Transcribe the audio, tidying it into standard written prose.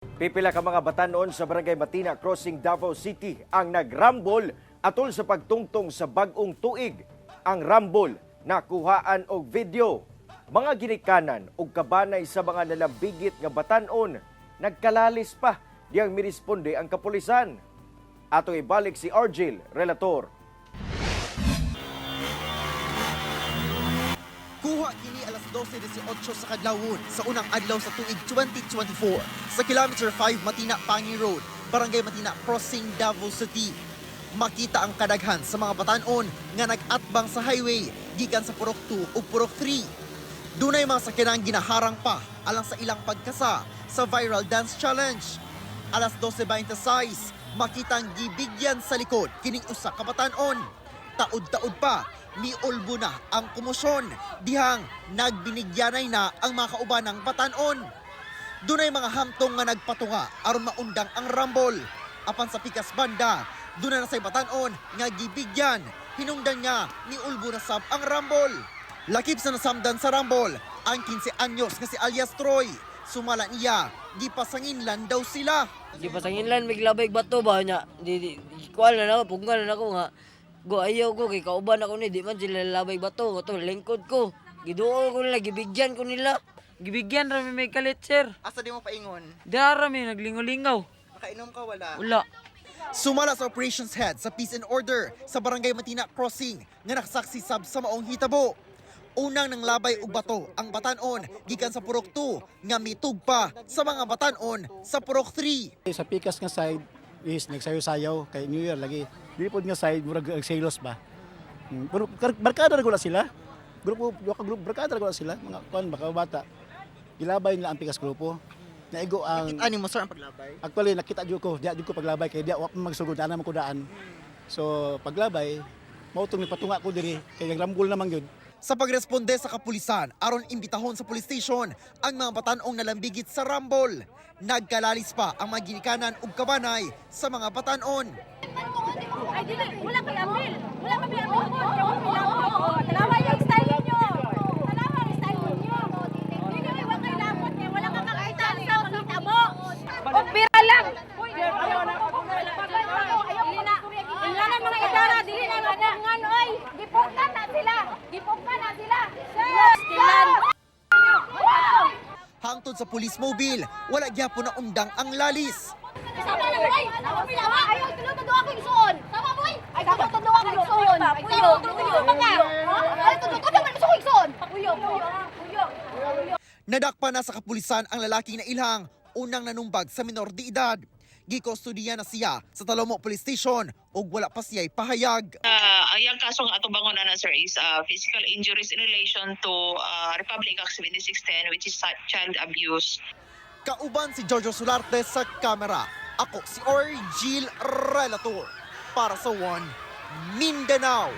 Pipila ka mga batanon sa Barangay Matina Crossing, Davao City ang nagrambol atol sa pagtungtong sa bag-ong tuig. Ang rambol nakuhaan og video. Mga ginikanan og kabanay sa mga nalambigit nga batanon nagkalalis pa diyang miresponde ang kapulisan. Atong ibalik si Argel, relator. Kuha kini alas 12:18 sa kadlawon sa unang adlaw sa tuig 2024 sa kilometer 5 Matina Pangi Road, Barangay Matina Crossing, Davao City. Makita ang kadaghan sa mga batanon nga nag-atbang sa highway gikan sa Purok 2 ug Purok 3. Dunay mga sakyanang ginaharang pa alang sa ilang pagkasa sa viral dance challenge. Alas 12:26, makitang gibigyan sa likod kining usa ka batanon. Taod-taod pa, miulbo na ang komosyon, dihang nagbinigyanay na ang mga kauban ng batanon. Dunay mga hamtong nga nagpatunga aron maundang ang rambol. Apan sa pikas banda, dunay na say batanon nga gibigyan, hinungdan nga miulbo na sab ang rambol. Lakip sa nasamdan sa rambol, ang 15 anyos nga si alias Troy. Sumala niya, gipasanginlan daw sila. Gipasanginlan, may labay bato ba niya? Kuha na ako, punggan na ako nga. Go ayaw ko, kay kauban ako ni, di man sila labay bato. Ito, lingkod ko. Giduo ko nila, gibigyan ko nila. Gibigyan rami may kalit, sir. Asa di mo paingon? Darami, naglingaw-lingaw. Makainom ka wala? Wala. Sumala sa operations head sa Peace and Order sa Barangay Matina Crossing nga nakasaksi sab sa maong hitabo. Unang nang labay og bato ang batanon gikan sa Purok 2 nga mitugpa sa mga batanon sa Purok 3. Sa pikas nga side is nagsayo-sayaw kay New Year lagi. Dili pod nga side murag selos ba. Pero barkada ra gula sila. Grupo barkada ra gula sila mga kuan baka bata. Gilabay nila ang pikas grupo. Naigo ang Ani mo sir ang paglabay? actually nakita jud ko, diya jud ko paglabay kay diya wa pa magsugod ana man ko daan. So paglabay mao tong patunga ko diri kay nagrambol naman gyud. Sa pagresponde sa kapulisan aron imbitahon sa police station ang mga batanong nalambigit sa rambol. Nagkalalis pa ang mga ginikanan ug kabanay sa mga batanon. Ay, dili, wala kay Ambil. Wala kami Ambil. Tanawa yung style ninyo. Tanawa yung style ninyo. Dili, wala kay lapot niya. Wala ka kakita sa hitabo. O pira lang. Ilanan mga idara, dili na mapungan, oy. Gipungkan na sila. Gipungkan na sila. Stilan. Hangtod sa police mobile, wala gyapon na undang ang lalis. Sama na boy. Ayaw tulo to ako isuon. Sama boy. Ay dapat to ako isuon. Puyo. Mga. Ay to man gusto ko isuon. Puyo. Nadakpa na sa kapulisan ang lalaking na ilhang unang nanumbag sa minor de edad. Gikustodiya na siya sa Talomo Police Station ug wala pa siya'y pahayag. Ang kaso nga atong bangon na sir is physical injuries in relation to Republic Act 7610 which is child abuse. Kauban si Jojo Solarte sa kamera. Ako si Argel, relator para sa One Mindanao.